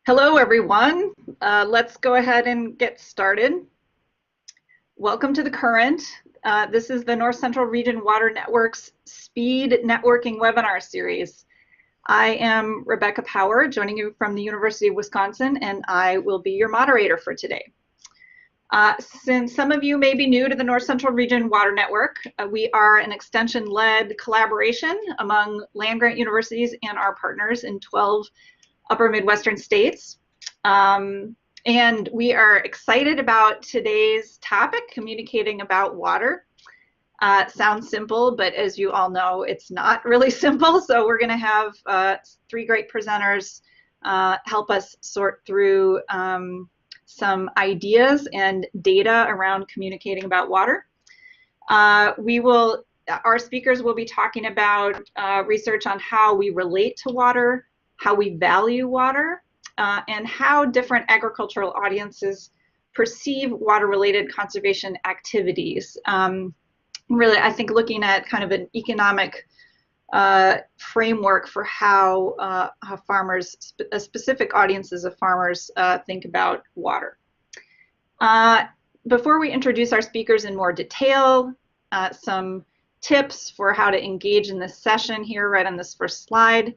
Hello, everyone. Let's go ahead and get started. Welcome to The Current. This is the North Central Region Water Network's Speed Networking webinar series. I am Rebecca Power, joining you from the University of Wisconsin, and I will be your moderator for today. Since some of you may be new to the North Central Region Water Network, we are an extension-led collaboration among land-grant universities and our partners in 12 upper Midwestern states. And we are excited about today's topic, communicating about water. Sounds simple, but as you all know, it's not really simple. So we're going to have three great presenters help us sort through some ideas and data around communicating about water. Our speakers will be talking about research on how we relate to water, how we value water, and how different agricultural audiences perceive water-related conservation activities. Really, I think looking at kind of an economic framework for how farmers, specific audiences of farmers, think about water. Before we introduce our speakers in more detail, some tips for how to engage in this session here right on this first slide.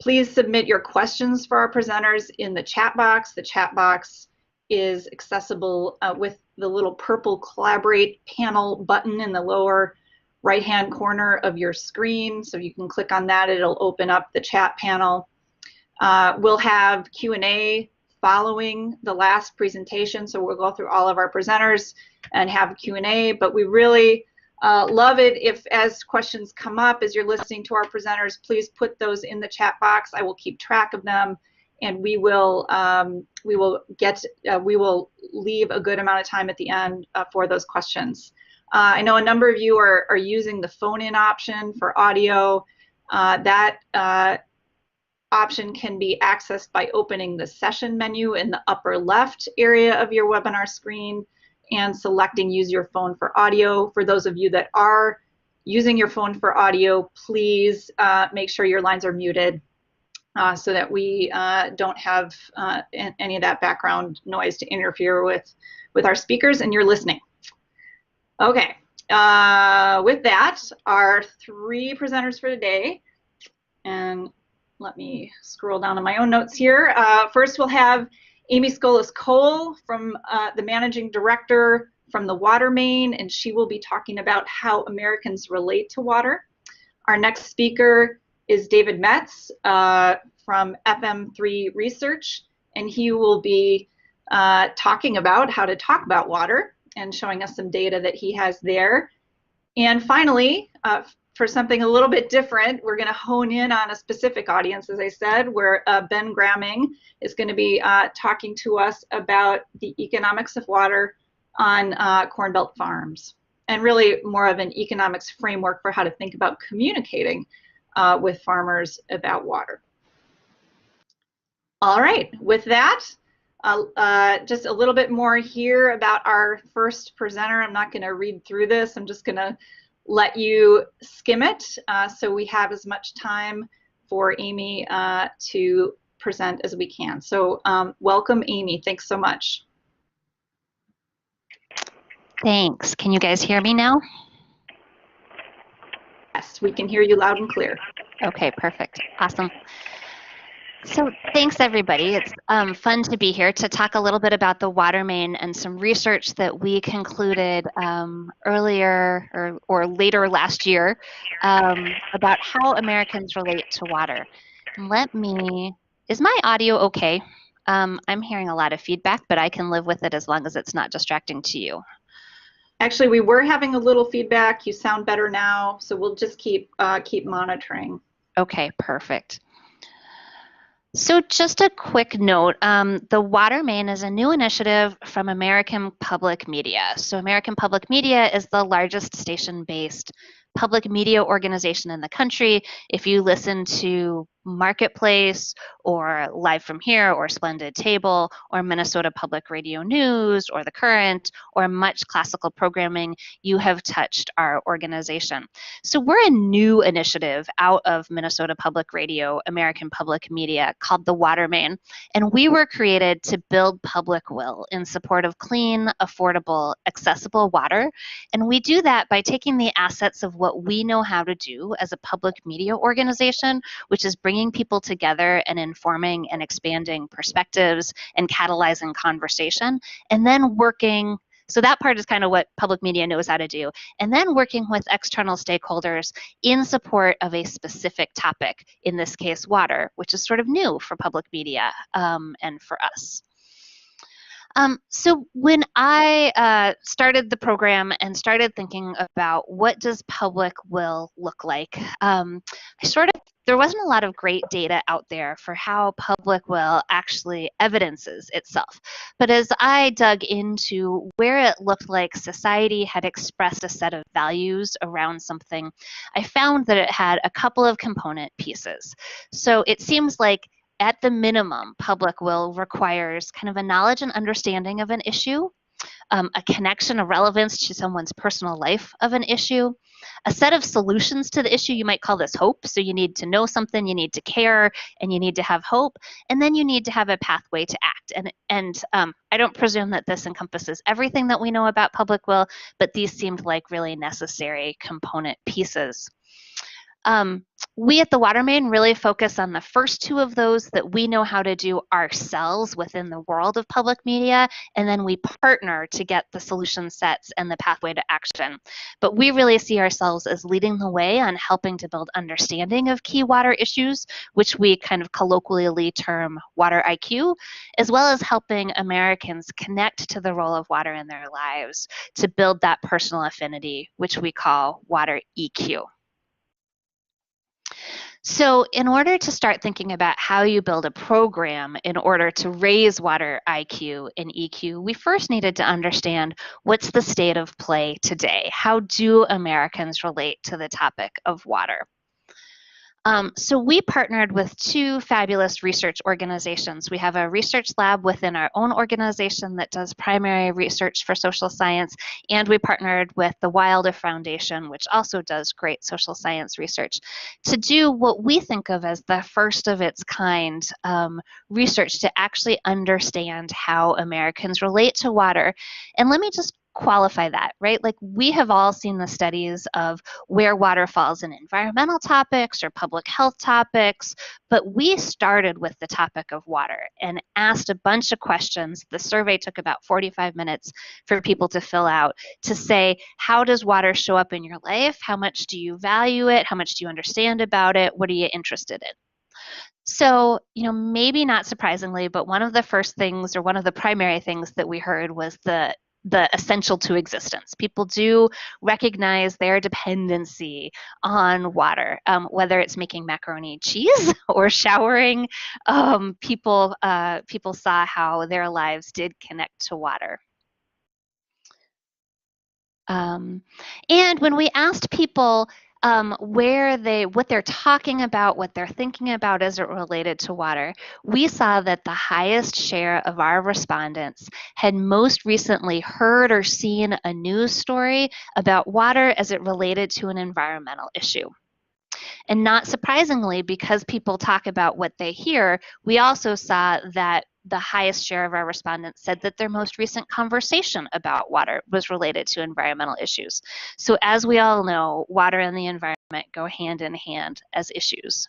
Please submit your questions for our presenters in the chat box. The chat box is accessible with the little purple Collaborate panel button in the lower right-hand corner of your screen. So you can click on that, it'll open up the chat panel. We'll have Q&A following the last presentation, so we'll go through all of our presenters and have Q&A, but we really love it if, as questions come up as you're listening to our presenters, please put those in the chat box. I will keep track of them, and we will leave a good amount of time at the end for those questions. I know a number of you are using the phone-in option for audio. That option can be accessed by opening the session menu in the upper left area of your webinar screen and selecting use your phone for audio. For those of you that are using your phone for audio, please make sure your lines are muted so that we don't have any of that background noise to interfere with our speakers and you're listening. Okay, with that, our three presenters for today, and let me scroll down to my own notes here. First, we'll have Amy Scolas-Cole, from the Managing Director from the Water Main, and she will be talking about how Americans relate to water. Our next speaker is David Matz from FM3 Research, and he will be talking about how to talk about water and showing us some data that he has there. And finally, for something a little bit different, we're going to hone in on a specific audience, as I said, where Ben Gramming is going to be talking to us about the economics of water on Corn Belt farms, and really more of an economics framework for how to think about communicating with farmers about water. All right, with that, just a little bit more here about our first presenter. I'm not going to read through this. I'm just going to let you skim it so we have as much time for Amy to present as we can. So welcome, Amy. Thanks so much. Thanks. Can you guys hear me now? Yes, we can hear you loud and clear. Okay, perfect. Awesome. So thanks, everybody. It's fun to be here to talk a little bit about the water main and some research that we concluded earlier or later last year about how Americans relate to water. Is my audio okay? I'm hearing a lot of feedback, but I can live with it as long as it's not distracting to you. Actually, we were having a little feedback. You sound better now, so we'll just keep monitoring. Okay, perfect. So just a quick note, the Water Main is a new initiative from American Public Media. So American Public Media is the largest station-based public media organization in the country. If you listen to Marketplace or Live from Here or Splendid Table or Minnesota Public Radio News or The Current or much classical programming, you have touched our organization. So we're a new initiative out of Minnesota Public Radio, American Public Media, called the Water Main, and we were created to build public will in support of clean, affordable, accessible water. And we do that by taking the assets of what we know how to do as a public media organization, which is bringing people together and informing and expanding perspectives and catalyzing conversation, and then working. So that part is kind of what public media knows how to do. And then working with external stakeholders in support of a specific topic, in this case, water, which is sort of new for public media and for us. So when I started the program and started thinking about what does public will look like, there wasn't a lot of great data out there for how public will actually evidences itself. But as I dug into where it looked like society had expressed a set of values around something, I found that it had a couple of component pieces. So it seems like at the minimum, public will requires kind of a knowledge and understanding of an issue, a connection, a relevance to someone's personal life of an issue, a set of solutions to the issue. You might call this hope. So you need to know something, you need to care, and you need to have hope, and then you need to have a pathway to act. And I don't presume that this encompasses everything that we know about public will, but these seemed like really necessary component pieces. We at the Water Main really focus on the first two of those that we know how to do ourselves within the world of public media, and then we partner to get the solution sets and the pathway to action. But we really see ourselves as leading the way on helping to build understanding of key water issues, which we kind of colloquially term water IQ, as well as helping Americans connect to the role of water in their lives to build that personal affinity, which we call water EQ. So in order to start thinking about how you build a program in order to raise water IQ and EQ, we first needed to understand what's the state of play today. How do Americans relate to the topic of water? So we partnered with two fabulous research organizations. We have a research lab within our own organization that does primary research for social science, and we partnered with the Wilder Foundation, which also does great social science research, to do what we think of as the first of its kind research to actually understand how Americans relate to water. And let me just qualify that, right? Like we have all seen the studies of where water falls in environmental topics or public health topics, but we started with the topic of water and asked a bunch of questions. The survey took about 45 minutes for people to fill out to say, how does water show up in your life? How much do you value it? How much do you understand about it? What are you interested in? So, maybe not surprisingly, but one of the first things or one of the primary things that we heard was the essential to existence. People do recognize their dependency on water, whether it's making macaroni and cheese or showering. People saw how their lives did connect to water. And when we asked people what they're talking about, what they're thinking about as it related to water, we saw that the highest share of our respondents had most recently heard or seen a news story about water as it related to an environmental issue. And not surprisingly, because people talk about what they hear, we also saw that the highest share of our respondents said that their most recent conversation about water was related to environmental issues. So as we all know, water and the environment go hand in hand as issues.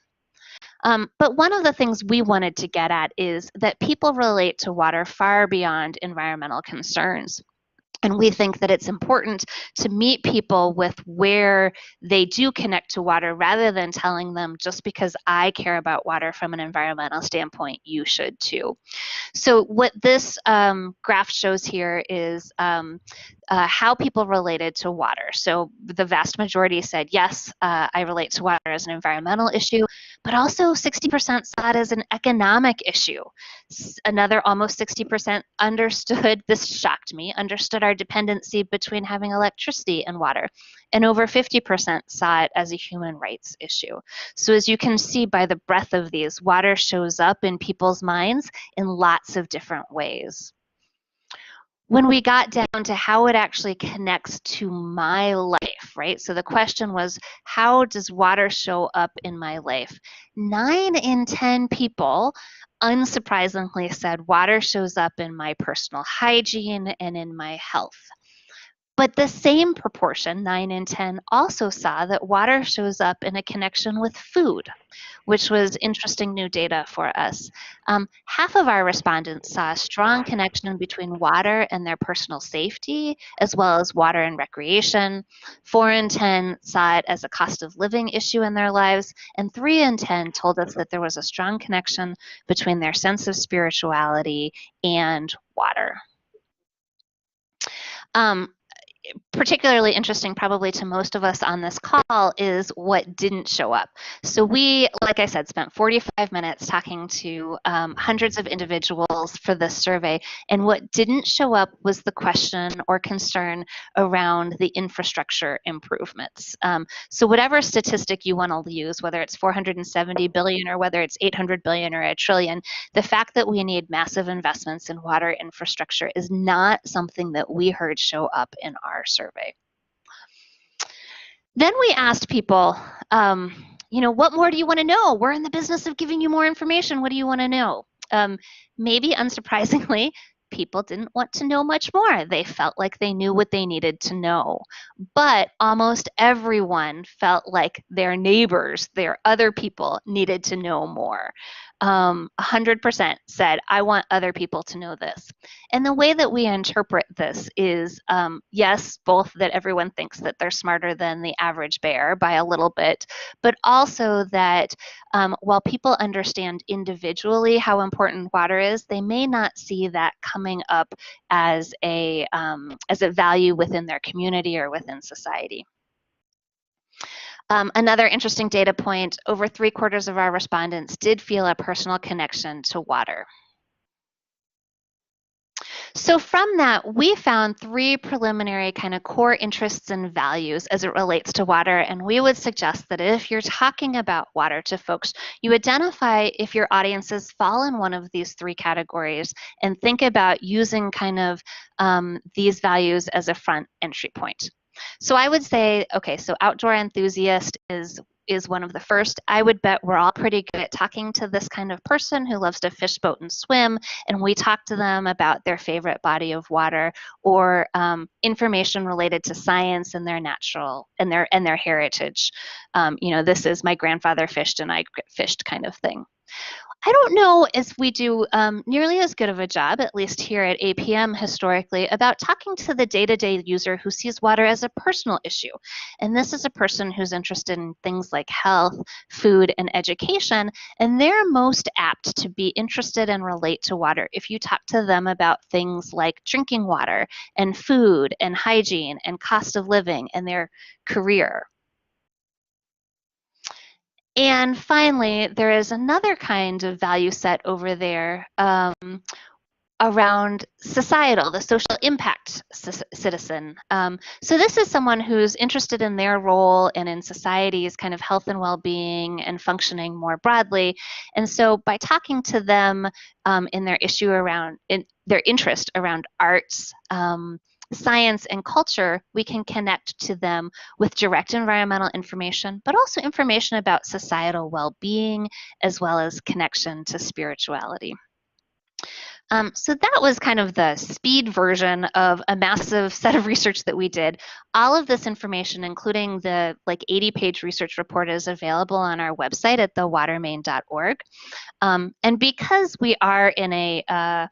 But one of the things we wanted to get at is that people relate to water far beyond environmental concerns. And we think that it's important to meet people with where they do connect to water rather than telling them just because I care about water from an environmental standpoint, you should too. So what this graph shows here is how people related to water. So the vast majority said, yes, I relate to water as an environmental issue, but also 60% saw it as an economic issue. Another almost 60% understood, this shocked me, understood our dependency between having electricity and water. And over 50% saw it as a human rights issue. So as you can see by the breadth of these, water shows up in people's minds in lots of different ways. When we got down to how it actually connects to my life, right? So the question was, how does water show up in my life? 9 in 10 people, unsurprisingly, said water shows up in my personal hygiene and in my health. But the same proportion, 9 in 10, also saw that water shows up in a connection with food, which was interesting new data for us. Half of our respondents saw a strong connection between water and their personal safety, as well as water and recreation. 4 in 10 saw it as a cost of living issue in their lives, and 3 in 10 told us that there was a strong connection between their sense of spirituality and water. Particularly interesting probably to most of us on this call is what didn't show up. So we, like I said, spent 45 minutes talking to hundreds of individuals for this survey, and what didn't show up was the question or concern around the infrastructure improvements. So whatever statistic you want to use, whether it's 470 billion or whether it's 800 billion or a trillion, the fact that we need massive investments in water infrastructure is not something that we heard show up in our survey. Then we asked people, what more do you want to know? We're in the business of giving you more information. What do you want to know? Maybe unsurprisingly, people didn't want to know much more. They felt like they knew what they needed to know. But almost everyone felt like their neighbors, their other people, needed to know more. 100% said, I want other people to know this. And the way that we interpret this is, yes, both that everyone thinks that they're smarter than the average bear by a little bit, but also that while people understand individually how important water is, they may not see that coming up as a value within their community or within society. Another interesting data point, over 3/4 of our respondents did feel a personal connection to water. So from that, we found 3 preliminary kind of core interests and values as it relates to water. And we would suggest that if you're talking about water to folks, you identify if your audiences fall in one of these 3 categories and think about using kind of these values as a front entry point. So I would say, okay, so outdoor enthusiast is one of the first. I would bet we're all pretty good at talking to this kind of person who loves to fish, boat, and swim, and we talk to them about their favorite body of water or information related to science and their natural and their heritage. This is my grandfather fished and I fished kind of thing. I don't know if we do nearly as good of a job, at least here at APM historically, about talking to the day-to-day user who sees water as a personal issue. And this is a person who's interested in things like health, food, and education, and they're most apt to be interested and relate to water if you talk to them about things like drinking water and food and hygiene and cost of living and their career. And finally, there is another kind of value set over there around societal, the social impact citizen. So this is someone who's interested in their role and in society's kind of health and well-being and functioning more broadly. And so by talking to them in their their interest around arts, science and culture, we can connect to them with direct environmental information, but also information about societal well-being, as well as connection to spirituality. So that was kind of the speed version of a massive set of research that we did. All of this information, including the 80-page research report, is available on our website at thewatermain.org. And because we are in a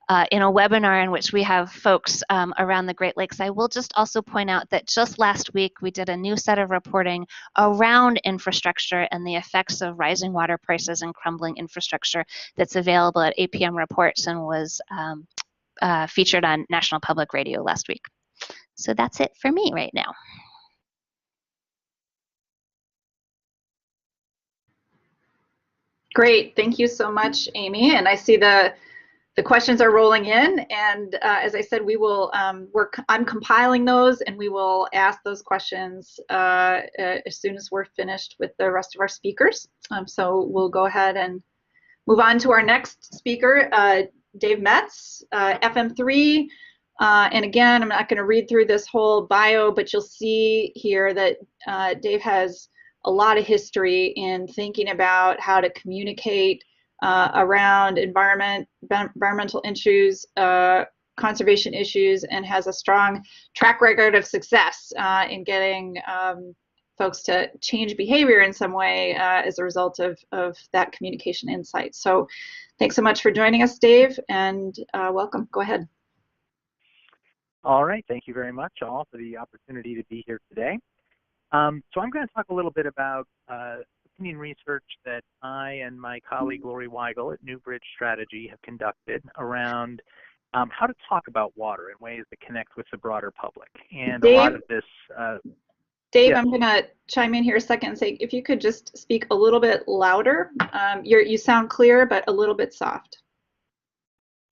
webinar in which we have folks around the Great Lakes, I will just also point out that just last week we did a new set of reporting around infrastructure and the effects of rising water prices and crumbling infrastructure that's available at APM Reports and was featured on National Public Radio last week. So that's it for me right now. Great. Thank you so much, Amy. And I see the questions are rolling in, and as I said, we will I'm compiling those, and we will ask those questions as soon as we're finished with the rest of our speakers. So we'll go ahead and move on to our next speaker, Dave Matz, FM3. And again, I'm not going to read through this whole bio, but you'll see here that Dave has a lot of history in thinking about how to communicate around environmental issues, conservation issues, and has a strong track record of success in getting folks to change behavior in some way as a result of that communication insight. So thanks so much for joining us, Dave, and welcome. Go ahead. All right. Thank you very much, all, for the opportunity to be here today. So I'm going to talk a little bit about opinion research that I and my colleague Lori Weigel at Newbridge Strategy have conducted around how to talk about water in ways that connect with the broader public. And Dave, a lot of this... Dave, yes. I'm going to chime in here a second and say, if you could just speak a little bit louder. You sound clear, but a little bit soft.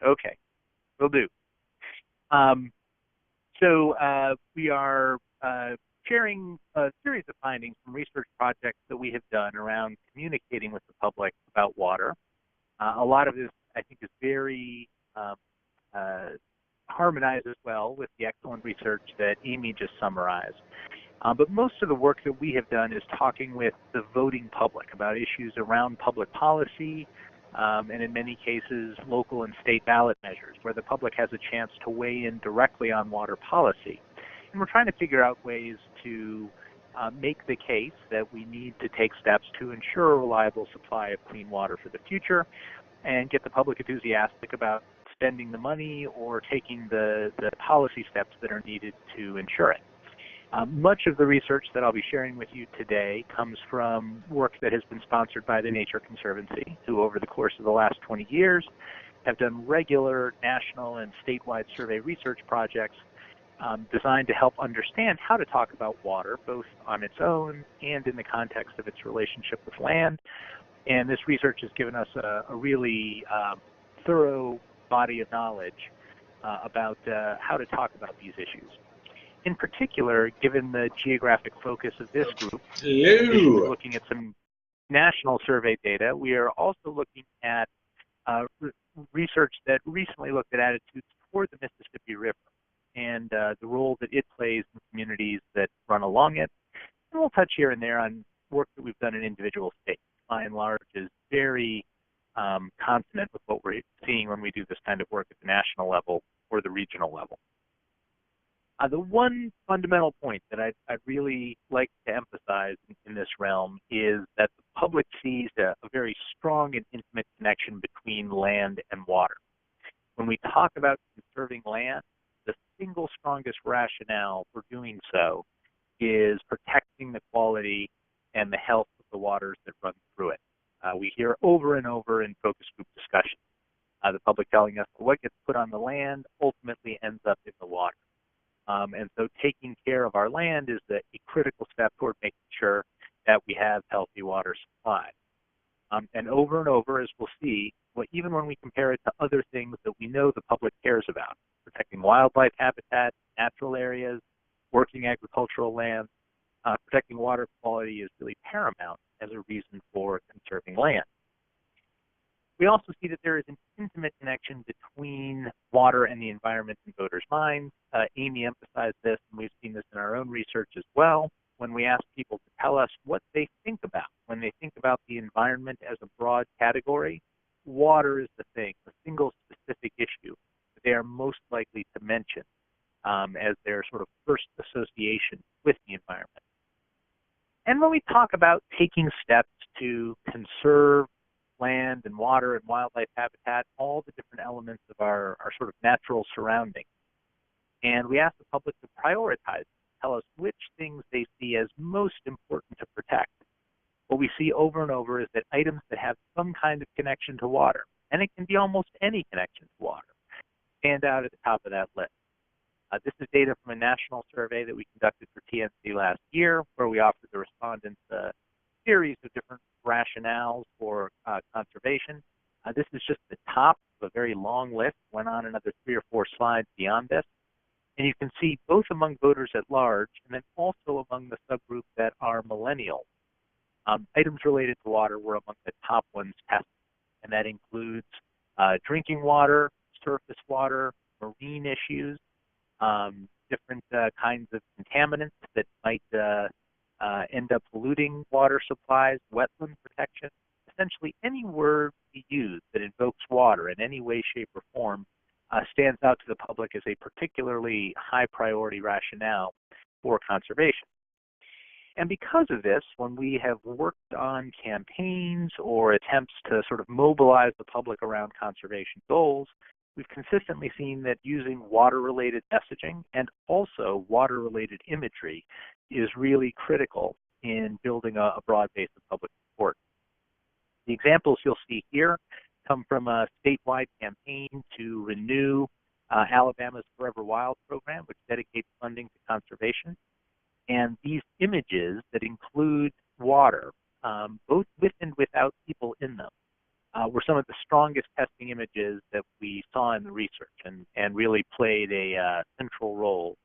Okay, will do. So we are sharing a series of findings from research projects that we have done around communicating with the public about water. A lot of this, I think, is very harmonized as well with the excellent research that Amy just summarized. But most of the work that we have done is talking with the voting public about issues around public policy, and in many cases, local and state ballot measures, where the public has a chance to weigh in directly on water policy. And we're trying to figure out ways to make the case that we need to take steps to ensure a reliable supply of clean water for the future and get the public enthusiastic about spending the money or taking the policy steps that are needed to ensure it. Much of the research that I'll be sharing with you today comes from work that has been sponsored by the Nature Conservancy, who over the course of the last 20 years have done regular national and statewide survey research projects designed to help understand how to talk about water, both on its own and in the context of its relationship with land. And this research has given us a really thorough body of knowledge about how to talk about these issues. In particular, given the geographic focus of this group, looking at some national survey data, we are also looking at research that recently looked at attitudes toward the Mississippi River and the role that it plays in communities that run along it. And we'll touch here and there on work that we've done in individual states. By and large, is very consonant with what we're seeing when we do this kind of work at the national level or the regional level. The one fundamental point that I'd really like to emphasize in this realm is that the public sees a very strong and intimate connection between land and water. When we talk about conserving land, the single strongest rationale for doing so is protecting the quality and the health of the waters that run through it. We hear over and over in focus group discussions, the public telling us what gets put on the land ultimately ends up in the water. And so taking care of our land is a critical step toward making sure that we have healthy water supply. And over, as we'll see, even when we compare it to other things that we know the public cares about, protecting wildlife habitat, natural areas, working agricultural land, protecting water quality is really paramount as a reason for conserving land. We also see that there is an intimate connection between water and the environment in voters' minds. Amy emphasized this, and we've seen this in our own research as well. When we ask people to tell us what they think about, when they think about the environment as a broad category, water is the thing, the single specific issue that they are most likely to mention as their sort of first association with the environment. And when we talk about taking steps to conserve land and water and wildlife habitat, all the different elements of our sort of natural surroundings. And we ask the public to prioritize, tell us which things they see as most important to protect. What we see over and over is that items that have some kind of connection to water, and it can be almost any connection to water, stand out at the top of that list. This is data from a national survey that we conducted for TNC last year, where we offered the respondents a series of different rationales for conservation. This is just the top of a very long list, went on another 3 or 4 slides beyond this. And you can see both among voters at large and then also among the subgroup that are millennials. Items related to water were among the top ones tested, and that includes drinking water, surface water, marine issues, different kinds of contaminants that might end up polluting water supplies, wetland protection. Essentially, any word we use that invokes water in any way, shape, or form stands out to the public as a particularly high priority rationale for conservation. And because of this, when we have worked on campaigns or attempts to sort of mobilize the public around conservation goals, we've consistently seen that using water-related messaging and also water-related imagery is really critical in building a broad base of public support. The examples you'll see here come from a statewide campaign to renew Alabama's Forever Wild program, which dedicates funding to conservation. And these images that include water, both with and without people in them, were some of the strongest testing images that we saw in the research and really played a central role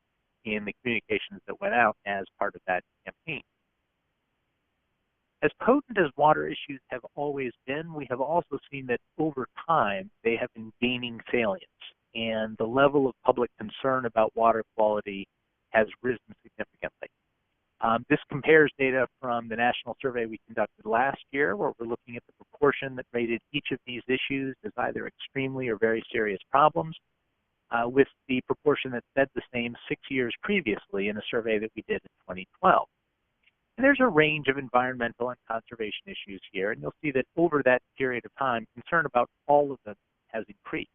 in the communications that went out as part of that campaign. As potent as water issues have always been, we have also seen that over time they have been gaining salience, and the level of public concern about water quality has risen significantly. This compares data from the national survey we conducted last year, where we're looking at the proportion that rated each of these issues as either extremely or very serious problems, with the proportion that said the same 6 years previously in a survey that we did in 2012. And there's a range of environmental and conservation issues here, and you'll see that over that period of time, concern about all of them has increased.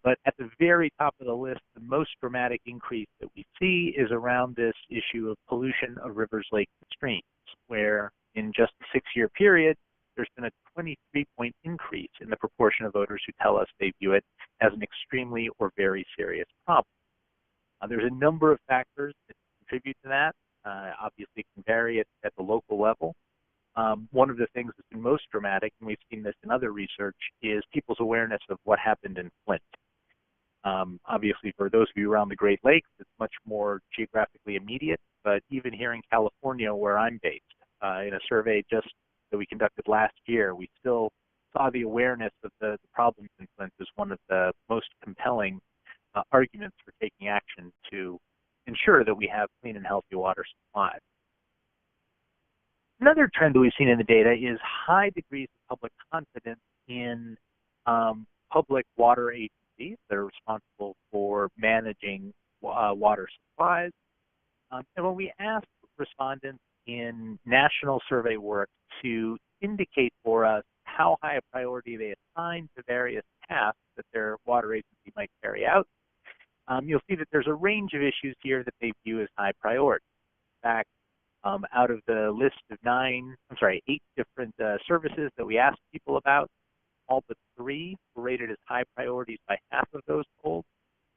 But at the very top of the list, the most dramatic increase that we see is around this issue of pollution of rivers, lakes, and streams, where in just a 6-year period, there's been a 23-point increase in the proportion of voters who tell us they view it as an extremely or very serious problem. There's a number of factors that contribute to that. Obviously, it can vary at the local level. One of the things that's been most dramatic, and we've seen this in other research, is people's awareness of what happened in Flint. Obviously, for those of you around the Great Lakes, it's much more geographically immediate, but even here in California, where I'm based, in a survey just that we conducted last year, we still saw the awareness of the problems in Flint as one of the most compelling arguments for taking action to ensure that we have clean and healthy water supplies. Another trend that we've seen in the data is high degrees of public confidence in public water agencies that are responsible for managing water supplies. And when we asked respondents in national survey work to indicate for us how high a priority they assign to various tasks that their water agency might carry out, you'll see that there's a range of issues here that they view as high priority. In fact, out of the list of 8 different services that we asked people about, all but 3 were rated as high priorities by half of those polled,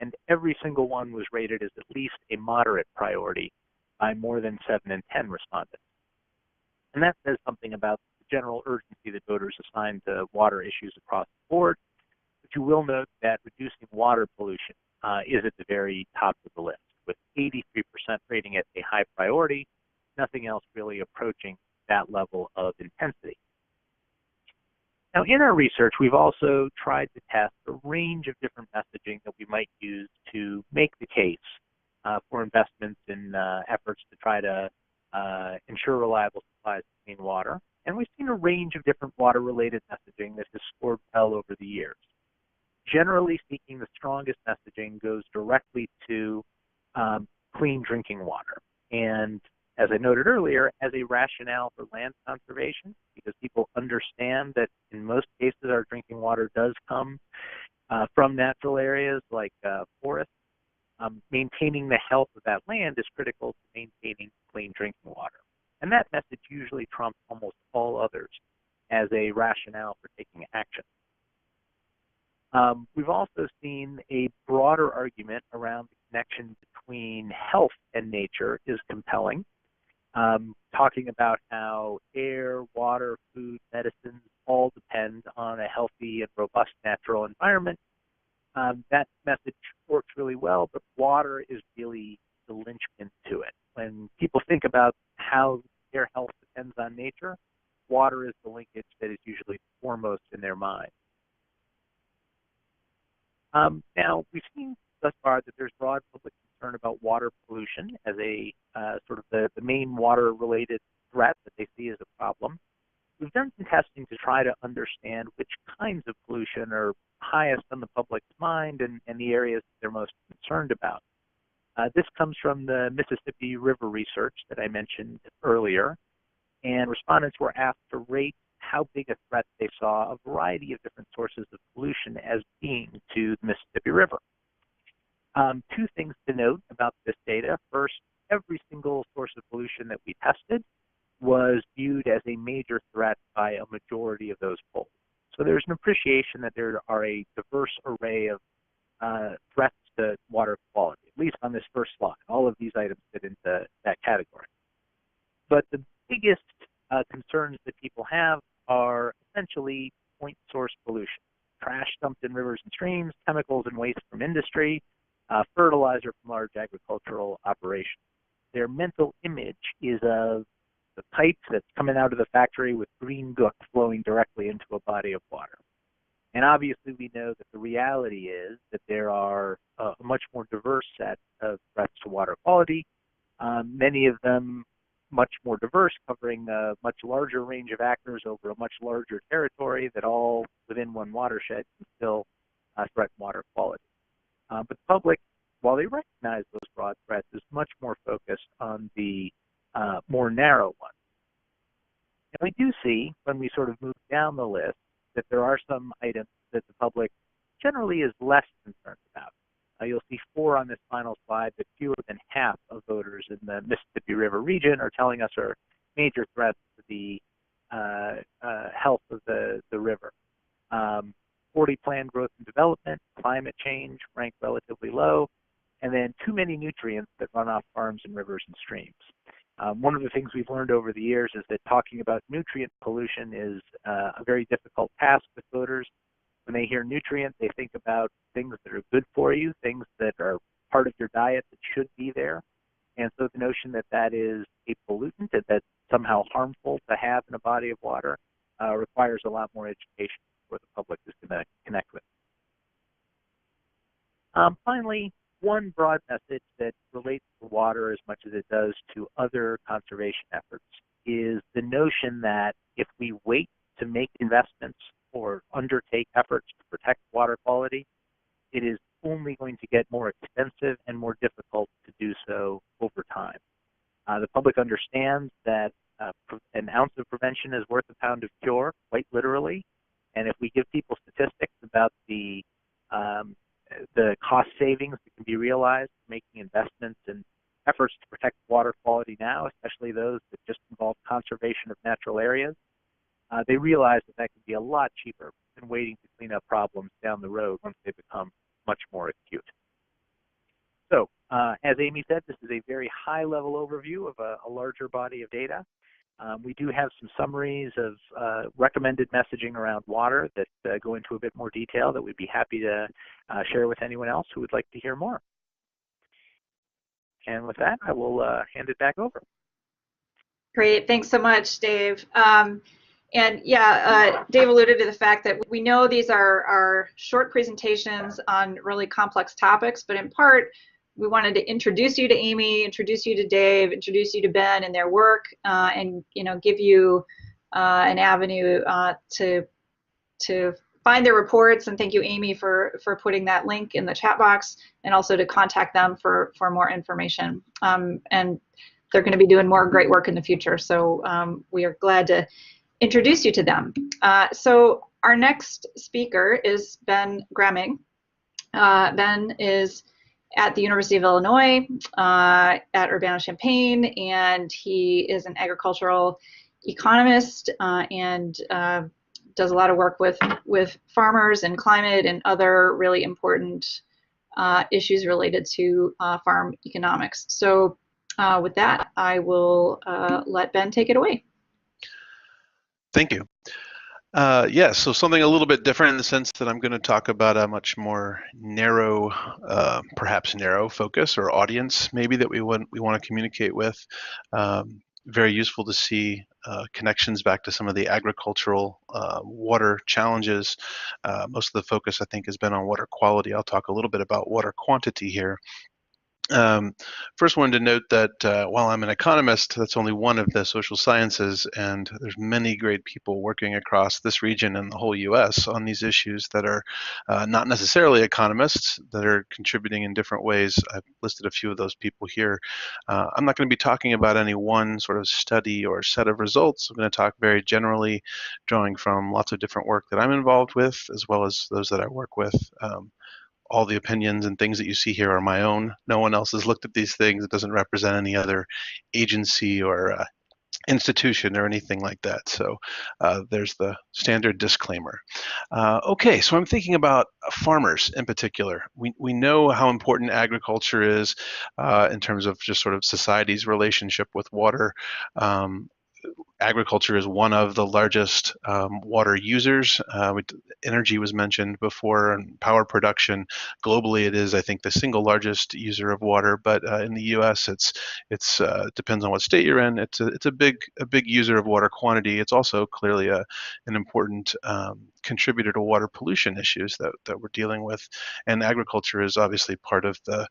and every single one was rated as at least a moderate priority by more than 7 in 10 respondents. And that says something about the general urgency that voters assign to water issues across the board. But you will note that reducing water pollution is at the very top of the list, with 83% rating it a high priority, nothing else really approaching that level of intensity. Now, in our research, we've also tried to test a range of different messaging that we might use to make the case for investments in efforts to try to ensure reliable supplies of clean water. And we've seen a range of different water-related messaging that has scored well over the years. Generally speaking, the strongest messaging goes directly to clean drinking water. And as I noted earlier, as a rationale for land conservation, because people understand that in most cases our drinking water does come from natural areas like forests, maintaining the health of that land is critical to maintaining clean drinking water. And that message usually trumps almost all others as a rationale for taking action. We've also seen a broader argument around the connection between health and nature is compelling. talking about how air, water, food, medicines all depend on a healthy and robust natural environment. That message works really well, but water is really the linchpin to it. When people think about how their health depends on nature, water is the linkage that is usually foremost in their mind. Now, we've seen thus far that there's broad public concern about water pollution as a sort of the main water-related threat that they see as a problem. We've done some testing to try to understand which kinds of pollution are highest on the public's mind and the areas they're most concerned about. This comes from the Mississippi River research that I mentioned earlier, and respondents were asked to rate how big a threat they saw a variety of different sources of pollution as being to the Mississippi River. Two things to note about this data. First, every single source of pollution that we tested was viewed as a major threat by a majority of those polls. So there's an appreciation that there are a diverse array of threats to water quality, at least on this first slide. All of these items fit into that category. But the biggest concerns that people have are essentially point source pollution. Trash dumped in rivers and streams, chemicals and waste from industry, fertilizer from large agricultural operations. Their mental image is of the pipes that's coming out of the factory with green gook flowing directly into a body of water. And obviously we know that the reality is that there are a much more diverse set of threats to water quality, many of them much more diverse, covering a much larger range of actors over a much larger territory that all within one watershed can still threaten water quality. But the public, while they recognize those broad threats, is much more focused on the more narrow ones. And we do see, when we sort of move down the list, that there are some items that the public generally is less concerned about. You'll see 4 on this final slide, that fewer than half of voters in the Mississippi River region are telling us are major threats to the health of the river. 40 planned growth and development, climate change rank relatively low, and then too many nutrients that run off farms and rivers and streams. One of the things we've learned over the years is that talking about nutrient pollution is a very difficult task with voters. When they hear nutrient, they think about things that are good for you, things that are part of your diet that should be there. And so the notion that that is a pollutant, that's somehow harmful to have in a body of water, requires a lot more education for the public is going to connect with. Finally, one broad message that relates to water as much as it does to other conservation efforts is the notion that if we wait to make investments or undertake efforts to protect water quality, it is only going to get more expensive and more difficult to do so over time. The public understands that an ounce of prevention is worth a pound of cure, quite literally. And if we give people statistics about the cost savings that can be realized making investments and efforts to protect water quality now, especially those that just involve conservation of natural areas, they realize that that can be a lot cheaper than waiting to clean up problems down the road once they become much more acute. So, as Amy said, this is a very high-level overview of a larger body of data. We do have some summaries of recommended messaging around water that go into a bit more detail that we'd be happy to share with anyone else who would like to hear more. And with that, I will hand it back over. Great, thanks so much, Dave. And yeah, Dave alluded to the fact that we know these are short presentations on really complex topics, but in part, we wanted to introduce you to Amy, introduce you to Dave, introduce you to Ben and their work, and give you an avenue to find their reports. And thank you, Amy, for putting that link in the chat box, and also to contact them for more information. And they're going to be doing more great work in the future, so we are glad to introduce you to them. So our next speaker is Ben Gremming. Ben is at the University of Illinois at Urbana-Champaign, and he is an agricultural economist and does a lot of work with farmers and climate and other really important issues related to farm economics. So With that, I will let Ben take it away. Thank you. Yes, so something a little bit different in the sense that I'm going to talk about a much more narrow, perhaps narrow focus or audience maybe that we want to communicate with. Very useful to see connections back to some of the agricultural water challenges. Most of the focus, I think, has been on water quality. I'll talk a little bit about water quantity here. First, wanted to note that while I'm an economist, that's only one of the social sciences, and there's many great people working across this region and the whole U.S. on these issues that are not necessarily economists, that are contributing in different ways. I've listed a few of those people here. I'm not going to be talking about any one sort of study or set of results. I'm going to talk very generally, drawing from lots of different work that I'm involved with, as well as those that I work with. All the opinions and things that you see here are my own. No one else has looked at these things. It doesn't represent any other agency or institution or anything like that. So there's the standard disclaimer. Okay, so I'm thinking about farmers in particular. We know how important agriculture is in terms of just sort of society's relationship with water. Agriculture is one of the largest water users. Energy was mentioned before, and power production. Globally, it is, I think, the single largest user of water. But in the U.S., it's depends on what state you're in. It's a big user of water quantity. It's also clearly an important contributor to water pollution issues that we're dealing with. And agriculture is obviously part of the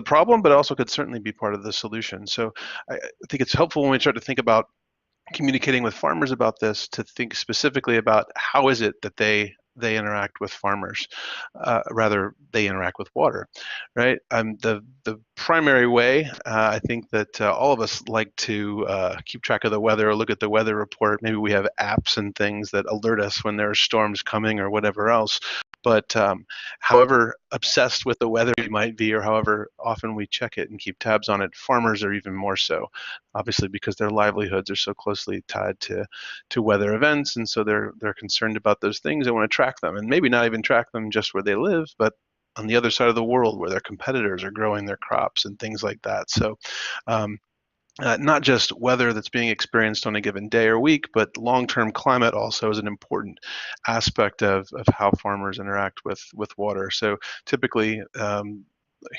problem, but also could certainly be part of the solution. So I think it's helpful when we start to think about communicating with farmers about this to think specifically about how is it that they interact with farmers, rather they interact with water, right? The primary way, I think that all of us like to keep track of the weather or look at the weather report. Maybe we have apps and things that alert us when there are storms coming or whatever else. But however obsessed with the weather we might be, or however often we check it and keep tabs on it, farmers are even more so, obviously because their livelihoods are so closely tied to weather events, and so they're concerned about those things. They want to track them, and maybe not even track them just where they live, but on the other side of the world where their competitors are growing their crops and things like that. So not just weather that's being experienced on a given day or week, but long-term climate also is an important aspect of how farmers interact with water. So typically,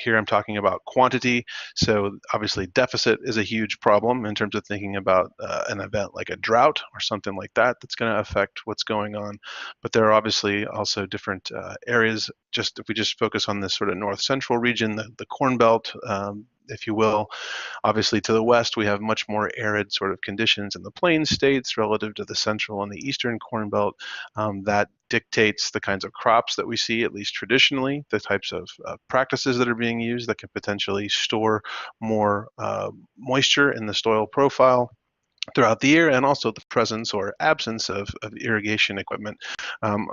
here I'm talking about quantity. So obviously deficit is a huge problem in terms of thinking about an event like a drought or something like that that's going to affect what's going on. But there are obviously also different areas. Just if we just focus on this sort of north central region, the Corn Belt, if you will. Obviously, to the west, we have much more arid sort of conditions in the plains states relative to the central and the eastern Corn Belt. That dictates the kinds of crops that we see, at least traditionally, the types of practices that are being used that can potentially store more moisture in the soil profile throughout the year, and also the presence or absence of irrigation equipment.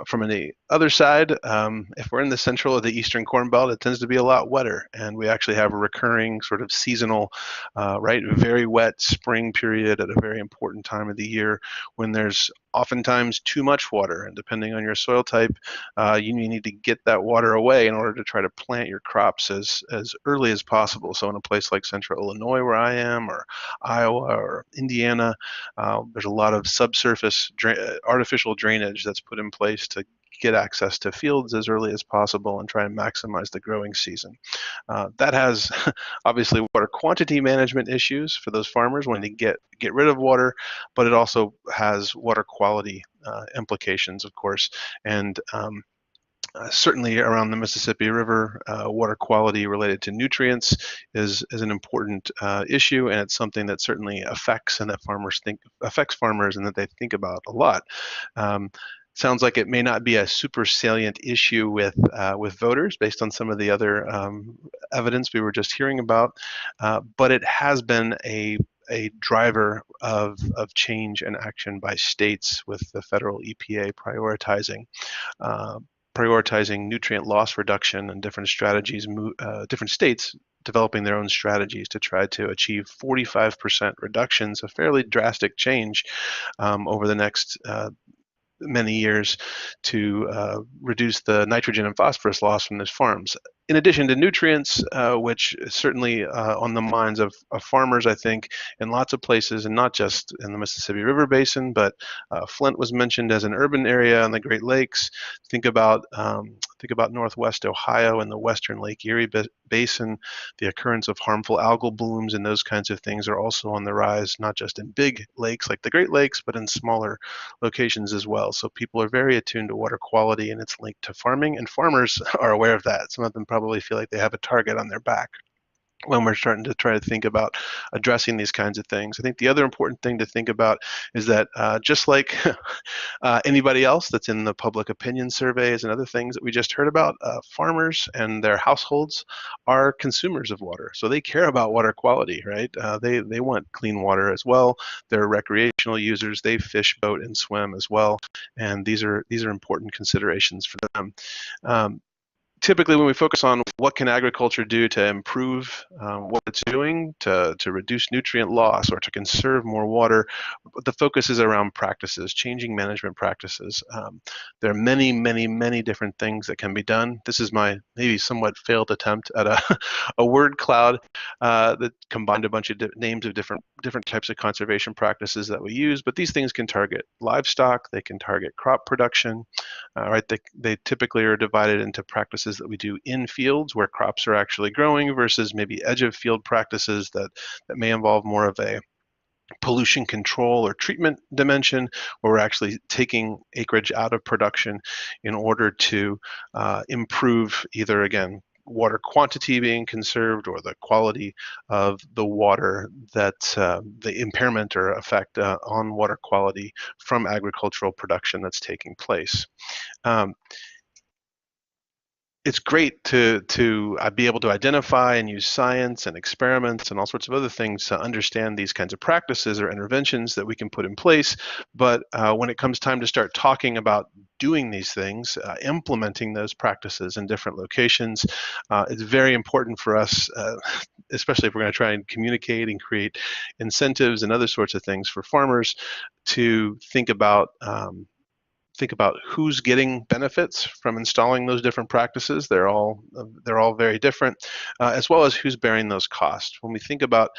From the other side, if we're in the central or the eastern Corn Belt, it tends to be a lot wetter, and we actually have a recurring sort of seasonal, very wet spring period at a very important time of the year when there's oftentimes too much water, and depending on your soil type, you need to get that water away in order to try to plant your crops as early as possible. So in a place like central Illinois where I am, or Iowa or Indiana, there's a lot of subsurface artificial drainage that's put in place to get access to fields as early as possible and try and maximize the growing season. That has obviously water quantity management issues for those farmers wanting to get rid of water, but it also has water quality implications, of course. And certainly around the Mississippi River, water quality related to nutrients is an important issue, and it's something that certainly affects farmers and that they think about a lot. Sounds like it may not be a super salient issue with voters based on some of the other evidence we were just hearing about, but it has been a driver of change and action by states, with the federal EPA prioritizing nutrient loss reduction and different strategies, different states developing their own strategies to try to achieve 45% reductions, a fairly drastic change over the next many years to reduce the nitrogen and phosphorus loss from those farms. In addition to nutrients, which is certainly on the minds of farmers, I think, in lots of places, and not just in the Mississippi River Basin, but Flint was mentioned as an urban area on the Great Lakes. Think about Northwest Ohio and the Western Lake Erie Basin. The occurrence of harmful algal blooms and those kinds of things are also on the rise, not just in big lakes like the Great Lakes, but in smaller locations as well. So people are very attuned to water quality and its linked to farming, and farmers are aware of that. Some of them probably feel like they have a target on their back when we're starting to try to think about addressing these kinds of things. I think the other important thing to think about is that just like anybody else that's in the public opinion surveys and other things that we just heard about, farmers and their households are consumers of water. So they care about water quality, right? They want clean water as well. They're recreational users. They fish, boat, and swim as well. And these are important considerations for them. Typically, when we focus on what can agriculture do to improve what it's doing to reduce nutrient loss or to conserve more water, the focus is around practices, changing management practices. There are many, many, many different things that can be done. This is my maybe somewhat failed attempt at a word cloud that combined a bunch of names of different types of conservation practices that we use, but these things can target livestock, they can target crop production, right? They typically are divided into practices that we do in fields where crops are actually growing versus maybe edge of field practices that may involve more of a pollution control or treatment dimension, where we're actually taking acreage out of production in order to improve either, again, water quantity being conserved or the quality of the water, that the impairment or effect on water quality from agricultural production that's taking place. It's great to be able to identify and use science and experiments and all sorts of other things to understand these kinds of practices or interventions that we can put in place. But when it comes time to start talking about doing these things, implementing those practices in different locations, it's very important for us, especially if we're going to try and communicate and create incentives and other sorts of things for farmers, to think about who's getting benefits from installing those different practices. They're all very different, as well as who's bearing those costs. When we think about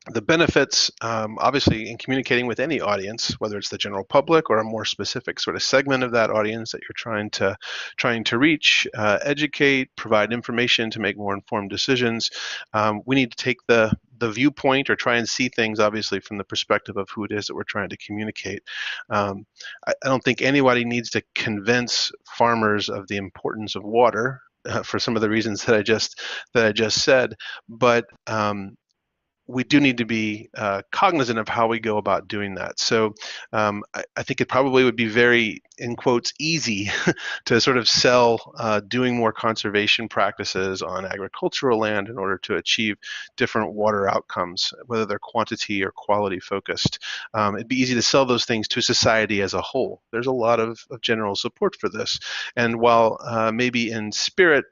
the benefits, obviously, in communicating with any audience, whether it's the general public or a more specific sort of segment of that audience that you're trying to reach, educate, provide information to make more informed decisions, we need to take the viewpoint or try and see things, obviously, from the perspective of who it is that we're trying to communicate. I don't think anybody needs to convince farmers of the importance of water for some of the reasons that I just said, but we do need to be cognizant of how we go about doing that. So I think it probably would be very, in quotes, easy to sort of sell doing more conservation practices on agricultural land in order to achieve different water outcomes, whether they're quantity or quality focused. It'd be easy to sell those things to society as a whole. There's a lot of general support for this. And while maybe in spirit,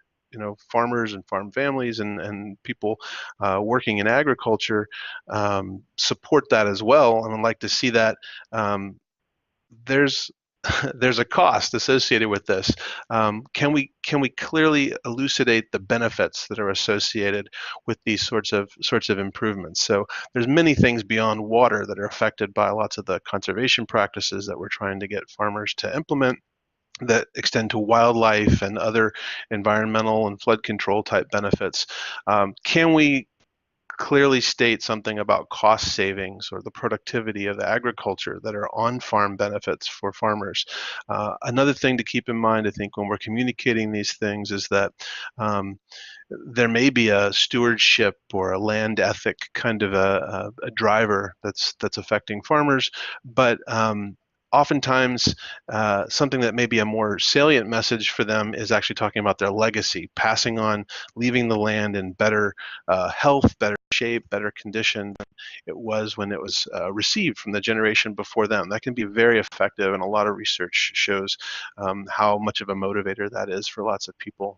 farmers and farm families and people working in agriculture support that as well, and I'd like to see that there's a cost associated with this. Can we clearly elucidate the benefits that are associated with these sorts of improvements? So there's many things beyond water that are affected by lots of the conservation practices that we're trying to get farmers to implement, that extend to wildlife and other environmental and flood control type benefits. Can we clearly state something about cost savings or the productivity of the agriculture that are on-farm benefits for farmers? Another thing to keep in mind, I think, when we're communicating these things is that there may be a stewardship or a land ethic kind of a driver that's affecting farmers, but oftentimes, something that may be a more salient message for them is actually talking about their legacy, passing on, leaving the land in better health, better shape, better condition than it was when it was received from the generation before them. That can be very effective, and a lot of research shows how much of a motivator that is for lots of people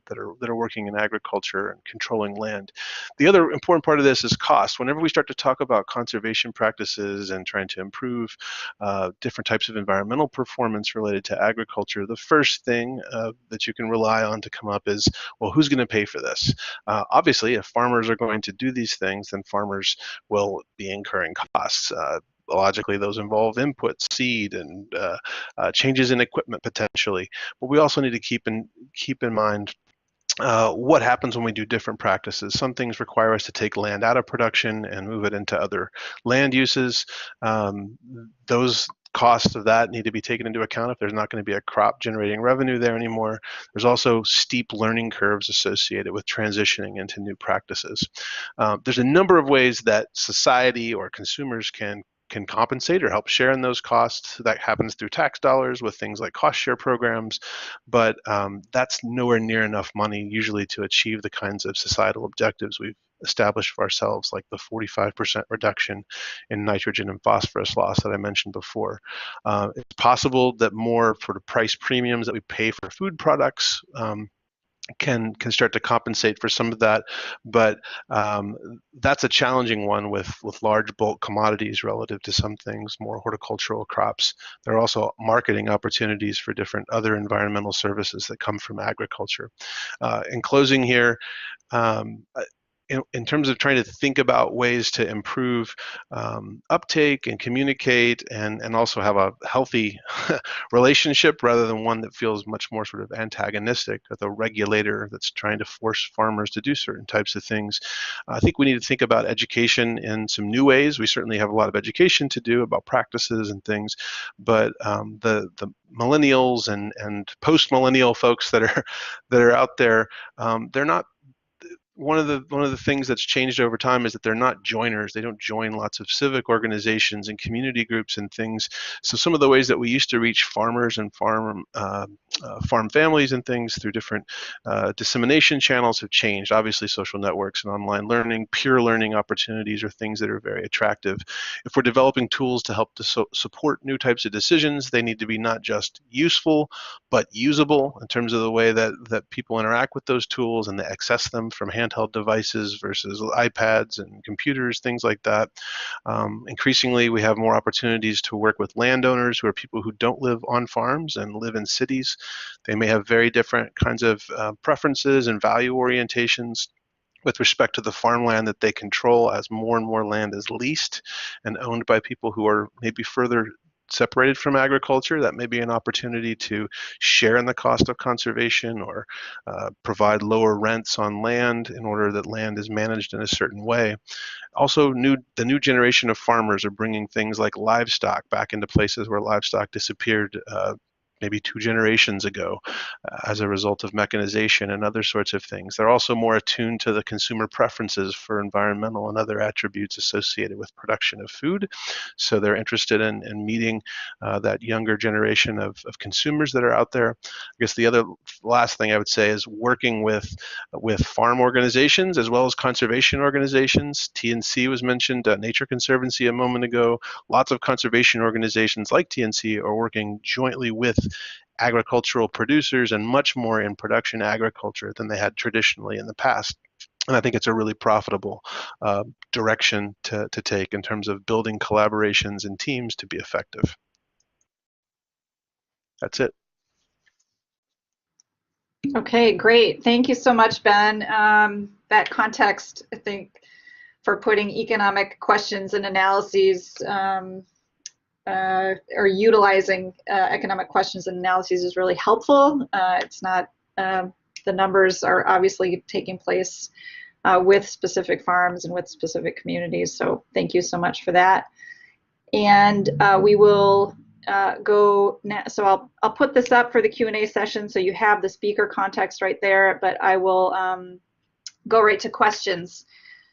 that are working in agriculture and controlling land. The other important part of this is cost. Whenever we start to talk about conservation practices and trying to improve different types of environmental performance related to agriculture, the first thing that you can rely on to come up is, well, who's going to pay for this? Obviously, if farmers are going to do these things, then farmers will be incurring costs. Logically, those involve inputs, seed, and changes in equipment potentially. But we also need to keep in mind what happens when we do different practices. Some things require us to take land out of production and move it into other land uses. Those costs of that need to be taken into account if there's not going to be a crop generating revenue there anymore. There's also steep learning curves associated with transitioning into new practices. There's a number of ways that society or consumers can compensate or help share in those costs. That happens through tax dollars with things like cost share programs, but that's nowhere near enough money usually to achieve the kinds of societal objectives we've established for ourselves, like the 45% reduction in nitrogen and phosphorus loss that I mentioned before. It's possible that more sort of price premiums that we pay for food products can start to compensate for some of that, but that's a challenging one with large bulk commodities relative to some things, more horticultural crops. There are also marketing opportunities for different other environmental services that come from agriculture. In closing here, in terms of trying to think about ways to improve uptake and communicate and also have a healthy relationship rather than one that feels much more sort of antagonistic with a regulator that's trying to force farmers to do certain types of things, I think we need to think about education in some new ways. We certainly have a lot of education to do about practices and things, but the millennials and post-millennial folks that are out there, they're not. One of the things that's changed over time is that they're not joiners. They don't join lots of civic organizations and community groups and things. So some of the ways that we used to reach farmers and farm families and things through different dissemination channels have changed. Obviously, social networks and online learning, peer learning opportunities are things that are very attractive. If we're developing tools to help to support new types of decisions, they need to be not just useful, but usable in terms of the way that people interact with those tools and they access them from handheld devices versus iPads and computers, things like that. Increasingly, we have more opportunities to work with landowners who are people who don't live on farms and live in cities. They may have very different kinds of preferences and value orientations with respect to the farmland that they control, as more and more land is leased and owned by people who are maybe further separated from agriculture. That may be an opportunity to share in the cost of conservation or provide lower rents on land in order that land is managed in a certain way. Also, the new generation of farmers are bringing things like livestock back into places where livestock disappeared maybe 2 generations ago as a result of mechanization and other sorts of things. They're also more attuned to the consumer preferences for environmental and other attributes associated with production of food. So they're interested in meeting that younger generation of consumers that are out there. I guess the last thing I would say is working with farm organizations as well as conservation organizations. TNC was mentioned, Nature Conservancy a moment ago. Lots of conservation organizations like TNC are working jointly with agricultural producers and much more in production agriculture than they had traditionally in the past. And I think it's a really profitable direction to take in terms of building collaborations and teams to be effective. That's it. Okay, great. Thank you so much, Ben. That context, I think, for putting economic questions and analyses or utilizing economic questions and analyses is really helpful. It's not, the numbers are obviously taking place with specific farms and with specific communities. So thank you so much for that. And we will go now. So I'll put this up for the Q&A session so you have the speaker context right there, but I will go right to questions.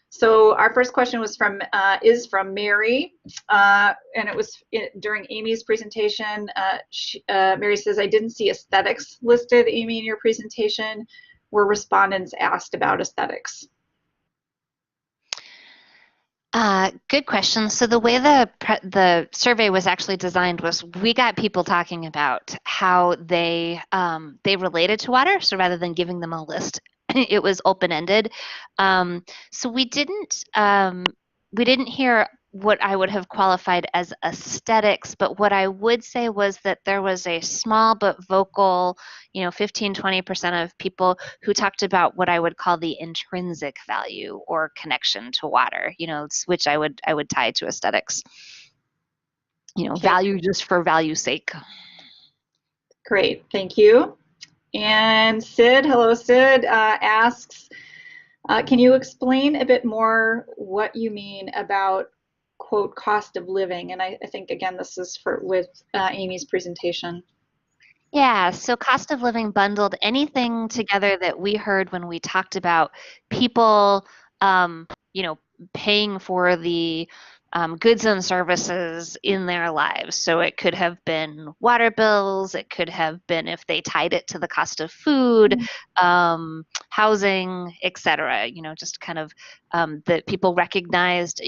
So our first question was is from Mary, and it was during Amy's presentation. Mary says, I didn't see aesthetics listed, Amy, in your presentation. Were respondents asked about aesthetics? Good question. So the way the survey was actually designed was we got people talking about how they related to water. So rather than giving them a list, it was open-ended. So we didn't hear what I would have qualified as aesthetics, but what I would say was that there was a small but vocal, 15-20% of people who talked about what I would call the intrinsic value or connection to water, which I would tie to aesthetics. Okay. Value just for value's sake. Great, thank you. And Sid, hello Sid, asks, can you explain a bit more what you mean about, quote, cost of living? And I think, again, this is with Amy's presentation. Yeah, so cost of living bundled anything together that we heard when we talked about people, paying for the goods and services in their lives. So it could have been water bills, it could have been if they tied it to the cost of food, housing, etc. Just kind of that people recognized,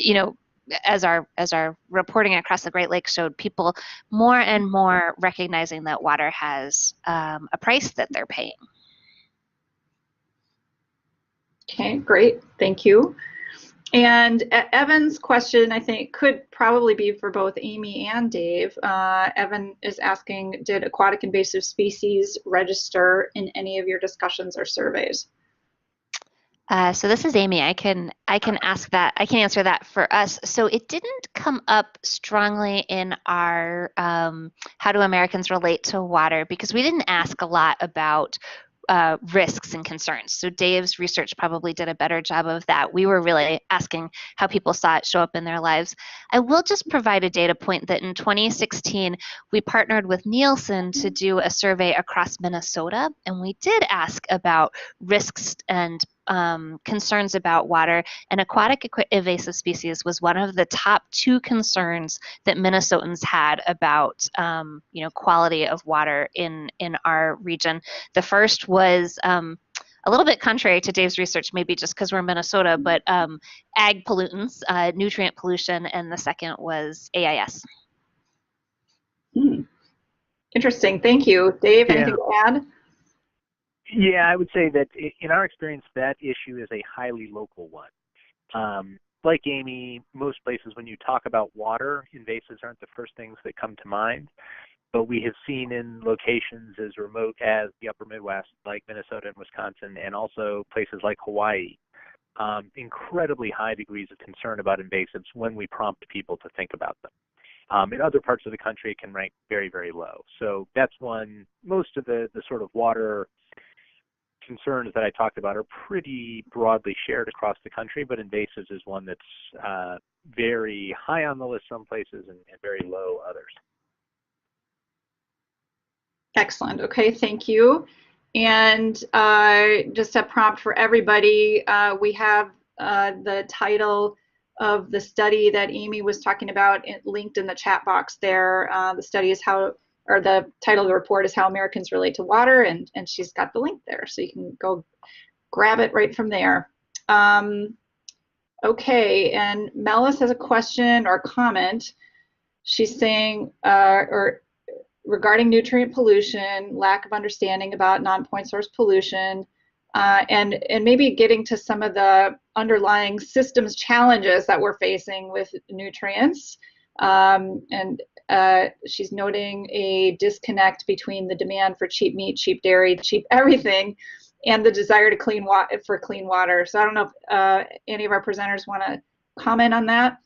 as our reporting across the Great Lakes showed, people more and more recognizing that water has a price that they're paying. Okay, great, thank you. And Evan's question, I think, could probably be for both Amy and Dave. Evan is asking, did aquatic invasive species register in any of your discussions or surveys? So this is Amy. I can ask that. I can answer that for us. So it didn't come up strongly in our how do Americans relate to water, because we didn't ask a lot about risks and concerns. So Dave's research probably did a better job of that. We were really asking how people saw it show up in their lives. I will just provide a data point that in 2016, we partnered with Nielsen to do a survey across Minnesota, and we did ask about risks and concerns about water, and aquatic invasive species was one of the top 2 concerns that Minnesotans had about quality of water in our region. The first was a little bit contrary to Dave's research, maybe just because we're in Minnesota, but ag pollutants, nutrient pollution, and the second was AIS. Interesting, thank you. Dave, anything to add? Yeah, I would say that in our experience, that issue is a highly local one. Like Amy, most places when you talk about water, invasives aren't the first things that come to mind. But we have seen in locations as remote as the upper Midwest, like Minnesota and Wisconsin, and also places like Hawaii, incredibly high degrees of concern about invasives when we prompt people to think about them. In other parts of the country, it can rank very, very low. So that's one. Most of the sort of water concerns that I talked about are pretty broadly shared across the country, but invasives is one that's very high on the list some places and very low others. Excellent. Okay, thank you. And just a prompt for everybody, we have the title of the study that Amy was talking about linked in the chat box there. The study is the title of the report is How Americans Relate to Water, and she's got the link there, so you can go grab it right from there. Okay, and Melis has a question or comment. She's saying, regarding nutrient pollution, lack of understanding about non-point source pollution, and maybe getting to some of the underlying systems challenges that we're facing with nutrients. And she's noting a disconnect between the demand for cheap meat, cheap dairy, cheap everything, and the desire to clean water. So I don't know if any of our presenters want to comment on that.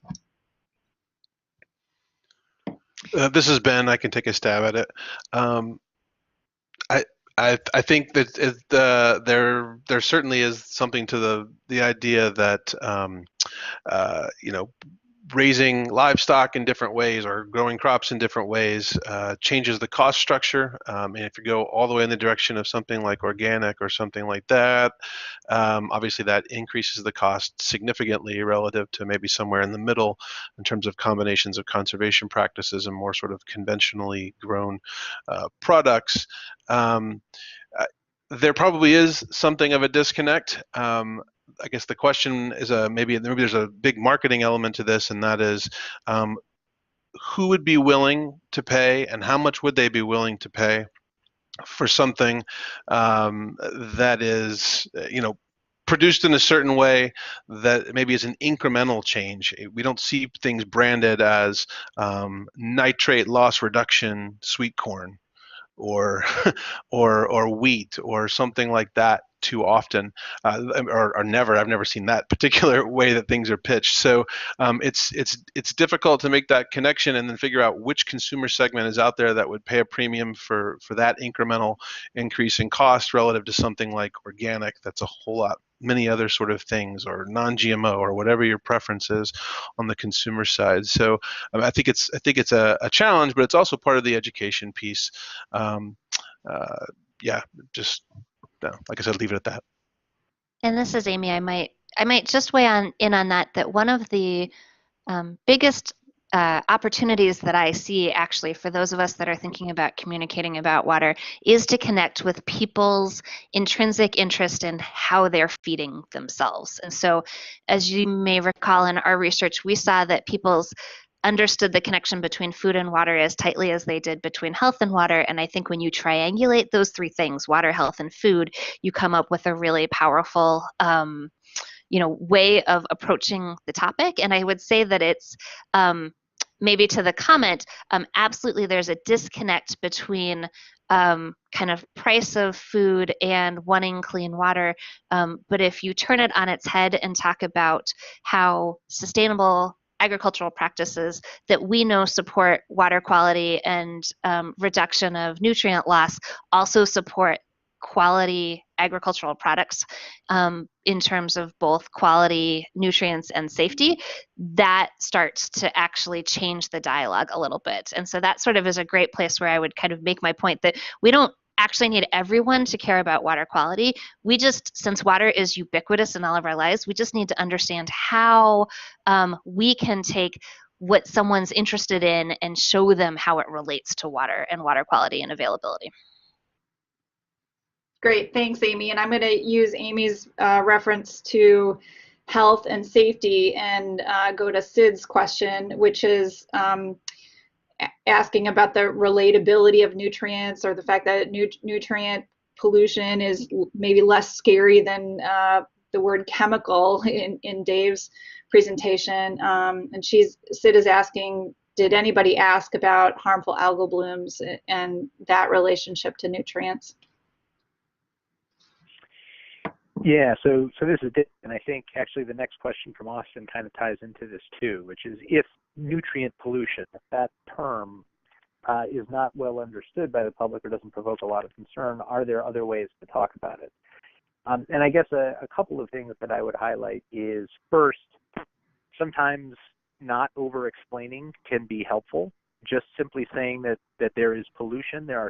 This is Ben. I can take a stab at it. I think that there certainly is something to the idea that raising livestock in different ways or growing crops in different ways changes the cost structure. And if you go all the way in the direction of something like organic or something like that, obviously that increases the cost significantly relative to maybe somewhere in the middle in terms of combinations of conservation practices and more sort of conventionally grown products. There probably is something of a disconnect. I guess the question is maybe there's a big marketing element to this, and that is who would be willing to pay and how much would they be willing to pay for something that is, produced in a certain way that maybe is an incremental change. We don't see things branded as nitrate loss reduction sweet corn or or wheat or something like that too often, or never. I've never seen that particular way that things are pitched. So it's difficult to make that connection and then figure out which consumer segment is out there that would pay a premium for that incremental increase in cost relative to something like organic. That's a whole lot many other sort of things, or non-GMO, or whatever your preference is on the consumer side. So I think it's a challenge, but it's also part of the education piece. Yeah, just like I said, leave it at that. And this is Amy. I might just weigh in on that one of the biggest opportunities that I see, actually, for those of us that are thinking about communicating about water, is to connect with people's intrinsic interest in how they're feeding themselves. And so, as you may recall in our research, we saw that people's understood the connection between food and water as tightly as they did between health and water. And I think when you triangulate those three things, water, health, and food, you come up with a really powerful way of approaching the topic. And I would say that it's maybe to the comment, absolutely there's a disconnect between kind of price of food and wanting clean water. But if you turn it on its head and talk about how sustainable agricultural practices that we know support water quality and reduction of nutrient loss also support quality agricultural products in terms of both quality, nutrients, and safety, that starts to actually change the dialogue a little bit. And so that sort of is a great place where I would kind of make my point that we don't actually need everyone to care about water quality. We just, since water is ubiquitous in all of our lives, we just need to understand how we can take what someone's interested in and show them how it relates to water and water quality and availability. Great, thanks, Amy. And I'm going to use Amy's reference to health and safety and go to Sid's question, which is asking about the relatability of nutrients, or the fact that nutrient pollution is maybe less scary than the word chemical in Dave's presentation. And Sid is asking, did anybody ask about harmful algal blooms and that relationship to nutrients? Yeah, so this is Dick, and I think actually the next question from Austin kind of ties into this too, which is, if nutrient pollution, if that term is not well understood by the public or doesn't provoke a lot of concern, are there other ways to talk about it? And I guess a couple of things that I would highlight is, first, sometimes not over-explaining can be helpful. Just simply saying that there is pollution, there are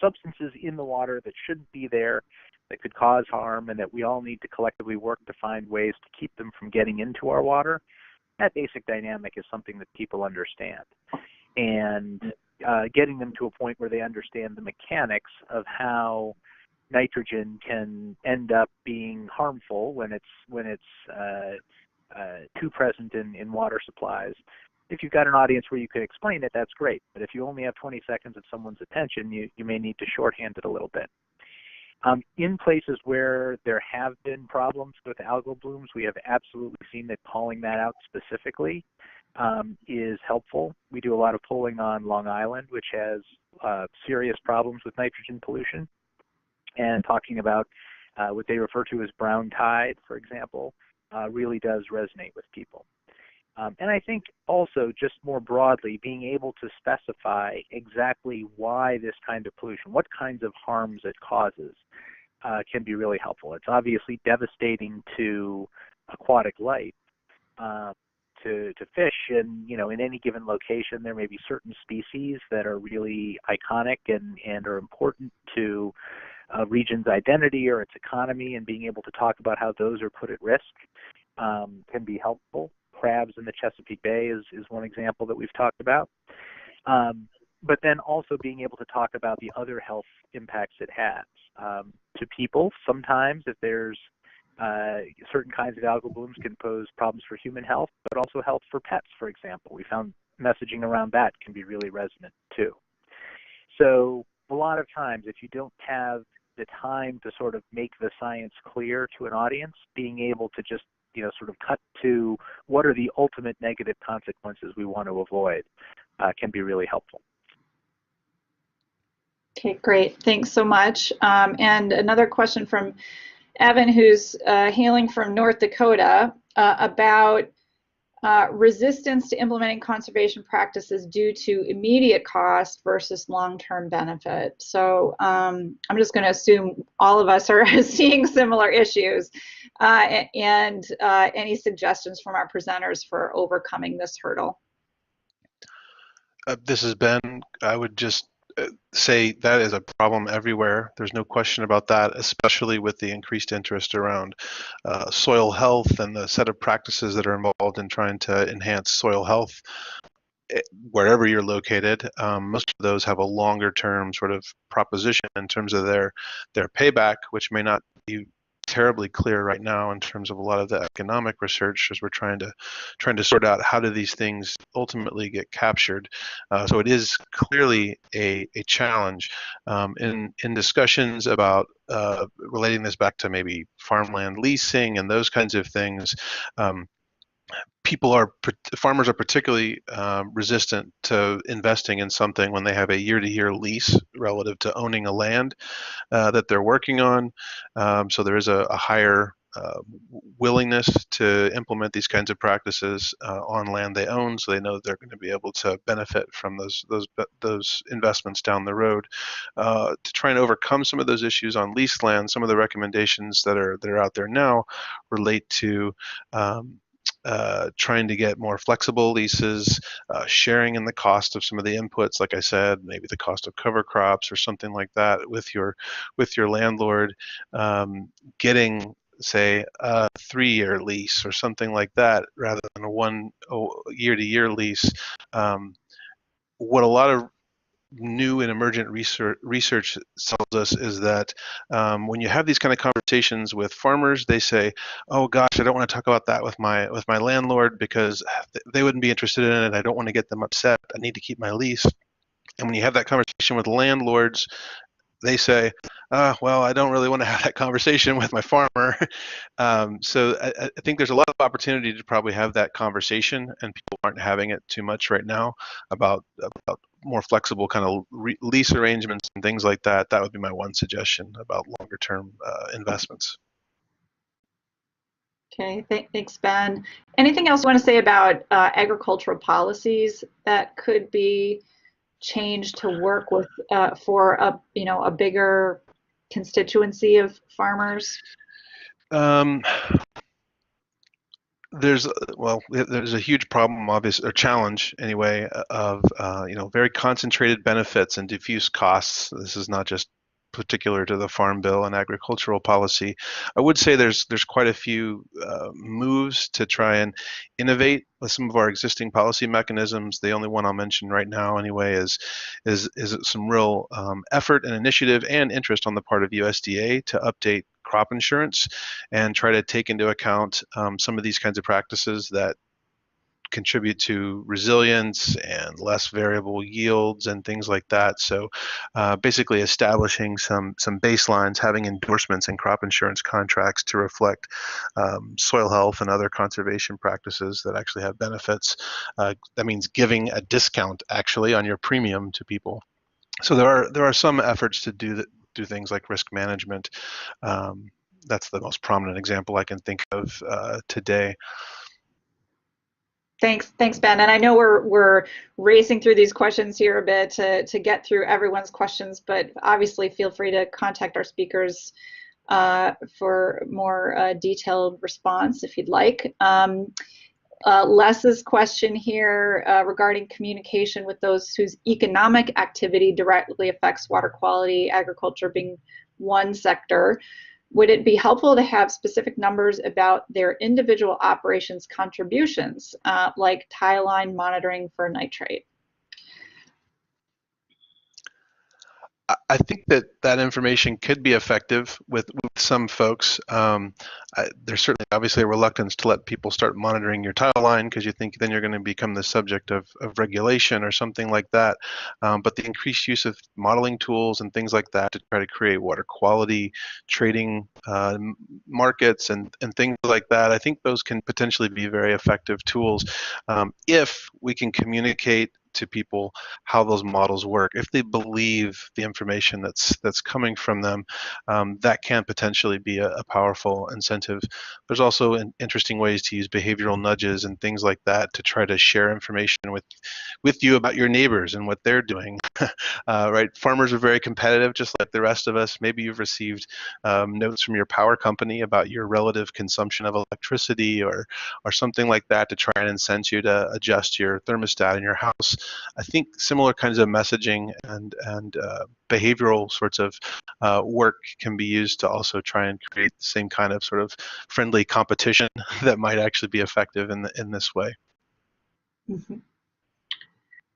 substances in the water that shouldn't be there, that could cause harm, and that we all need to collectively work to find ways to keep them from getting into our water. That basic dynamic is something that people understand. And getting them to a point where they understand the mechanics of how nitrogen can end up being harmful when it's too present in water supplies. If you've got an audience where you could explain it, that's great. But if you only have 20 seconds of someone's attention, you may need to shorthand it a little bit. In places where there have been problems with algal blooms, we have absolutely seen that calling that out specifically is helpful. We do a lot of polling on Long Island, which has serious problems with nitrogen pollution, and talking about what they refer to as brown tide, for example, really does resonate with people. And I think also, just more broadly, being able to specify exactly why this kind of pollution, what kinds of harms it causes, can be really helpful. It's obviously devastating to aquatic life, to fish, and in any given location there may be certain species that are really iconic and are important to a region's identity or its economy, and being able to talk about how those are put at risk can be helpful. Crabs in the Chesapeake Bay is one example that we've talked about. But then also being able to talk about the other health impacts it has to people. Sometimes if there's certain kinds of algal blooms can pose problems for human health, but also health for pets, for example. We found messaging around that can be really resonant too. So a lot of times, if you don't have the time to sort of make the science clear to an audience, being able to just sort of cut to what are the ultimate negative consequences we want to avoid can be really helpful. Okay, great. Thanks so much. And another question from Evan, who's hailing from North Dakota, about resistance to implementing conservation practices due to immediate cost versus long-term benefit. So I'm just going to assume all of us are seeing similar issues, and any suggestions from our presenters for overcoming this hurdle? This is Ben. I would just say that is a problem everywhere. There's no question about that, especially with the increased interest around soil health and the set of practices that are involved in trying to enhance soil health wherever you're located. Most of those have a longer term sort of proposition in terms of their payback, which may not be terribly clear right now in terms of a lot of the economic research as we're trying to sort out how do these things ultimately get captured. So it is clearly a challenge. In discussions about relating this back to maybe farmland leasing and those kinds of things, farmers are particularly resistant to investing in something when they have a year-to-year lease relative to owning a land that they're working on. So there is a higher willingness to implement these kinds of practices on land they own, so they know that they're going to be able to benefit from those investments down the road. To try and overcome some of those issues on leased land, some of the recommendations that are out there now relate to trying to get more flexible leases, sharing in the cost of some of the inputs, like I said, maybe the cost of cover crops or something like that with your landlord, getting, say, a 3-year lease or something like that rather than a one year-to-year lease. What a lot of new and emergent research tells us is that when you have these kind of conversations with farmers, they say, "Oh gosh, I don't want to talk about that with my landlord because they wouldn't be interested in it. I don't want to get them upset. I need to keep my lease." And when you have that conversation with landlords, they say, well, I don't really want to have that conversation with my farmer. So I think there's a lot of opportunity to probably have that conversation, and people aren't having it too much right now about more flexible kind of lease arrangements and things like that. That would be my one suggestion about longer term investments. Okay, thanks, Ben. Anything else you want to say about agricultural policies that could be changed to work with for a bigger constituency of farmers? There's a huge problem, obviously, or challenge anyway, of very concentrated benefits and diffuse costs. This is not just particular to the Farm Bill and agricultural policy. I would say there's quite a few moves to try and innovate with some of our existing policy mechanisms. The only one I'll mention right now, anyway, is some real effort and initiative and interest on the part of USDA to update crop insurance and try to take into account some of these kinds of practices that contribute to resilience and less variable yields and things like that. So basically establishing some baselines, having endorsements in crop insurance contracts to reflect soil health and other conservation practices that actually have benefits. That means giving a discount actually on your premium to people. So there are some efforts to do things like risk management. That's the most prominent example I can think of today. Thanks, Ben. And I know we're racing through these questions here a bit to get through everyone's questions, but obviously feel free to contact our speakers for more detailed response if you'd like. Les's question here regarding communication with those whose economic activity directly affects water quality, agriculture being one sector. Would it be helpful to have specific numbers about their individual operations contributions, like tile line monitoring for nitrate? I think that that information could be effective with some folks. There's certainly obviously a reluctance to let people start monitoring your tile line because you think then you're going to become the subject of regulation or something like that. But the increased use of modeling tools and things like that to try to create water quality trading markets and things like that, I think those can potentially be very effective tools if we can communicate to people how those models work. If they believe the information that's coming from them, that can potentially be a powerful incentive. There's also interesting ways to use behavioral nudges and things like that to try to share information with you about your neighbors and what they're doing. Right? Farmers are very competitive, just like the rest of us. Maybe you've received notes from your power company about your relative consumption of electricity or something like that to try and incent you to adjust your thermostat in your house. I think similar kinds of messaging and behavioral sorts of work can be used to also try and create the same kind of sort of friendly competition that might actually be effective in this way. Mm-hmm.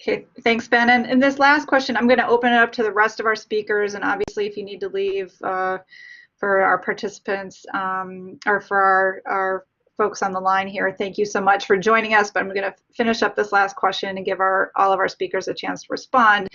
Okay, thanks, Ben. And this last question, I'm going to open it up to the rest of our speakers, and obviously if you need to leave for our participants or for our folks on the line here, thank you so much for joining us, but I'm going to finish up this last question and give all of our speakers a chance to respond.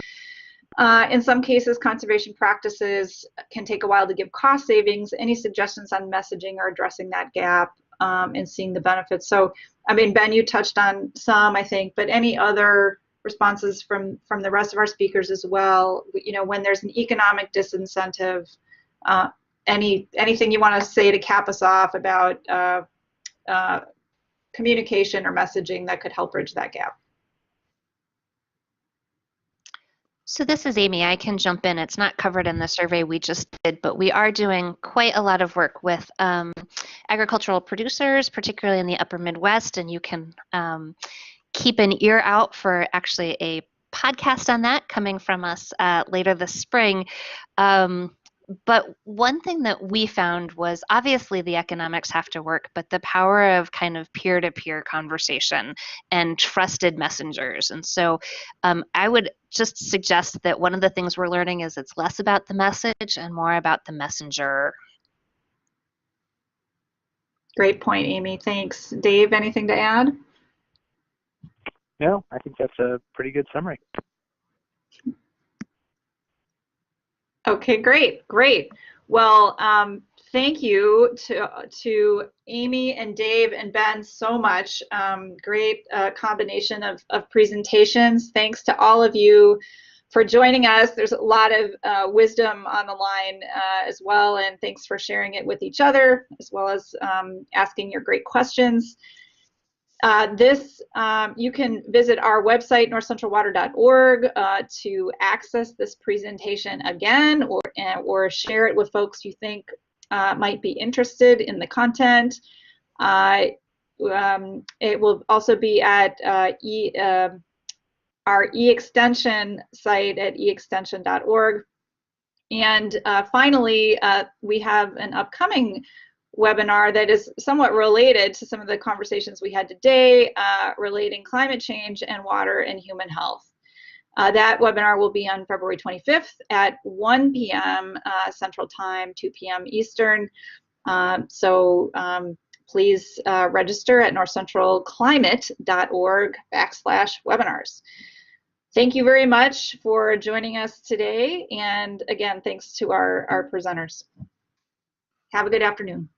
In some cases, conservation practices can take a while to give cost savings. Any suggestions on messaging or addressing that gap and seeing the benefits? So, I mean, Ben, you touched on some, I think, but any other responses from the rest of our speakers as well? You know, when there's an economic disincentive, anything you want to say to cap us off about communication or messaging that could help bridge that gap? So this is Amy. I can jump in. It's not covered in the survey we just did, but we are doing quite a lot of work with agricultural producers, particularly in the upper Midwest, and you can keep an ear out for actually a podcast on that coming from us later this spring. But one thing that we found was obviously the economics have to work, but the power of kind of peer-to-peer conversation and trusted messengers. And so I would just suggest that one of the things we're learning is it's less about the message and more about the messenger. Great point, Amy. Thanks. Dave, anything to add? No, I think that's a pretty good summary. Okay, great. Well, thank you to Amy and Dave and Ben so much. Great combination of presentations. Thanks to all of you for joining us. There's a lot of wisdom on the line as well, and thanks for sharing it with each other, as well as asking your great questions. You can visit our website, northcentralwater.org, to access this presentation again or share it with folks you think might be interested in the content. It will also be at our e-extension site at eextension.org. And finally, we have an upcoming webinar that is somewhat related to some of the conversations we had today relating climate change and water and human health. That webinar will be on February 25th at 1 p.m. Central Time, 2 p.m. Eastern. Please register at northcentralclimate.org/webinars. Thank you very much for joining us today. And again, thanks to our presenters. Have a good afternoon.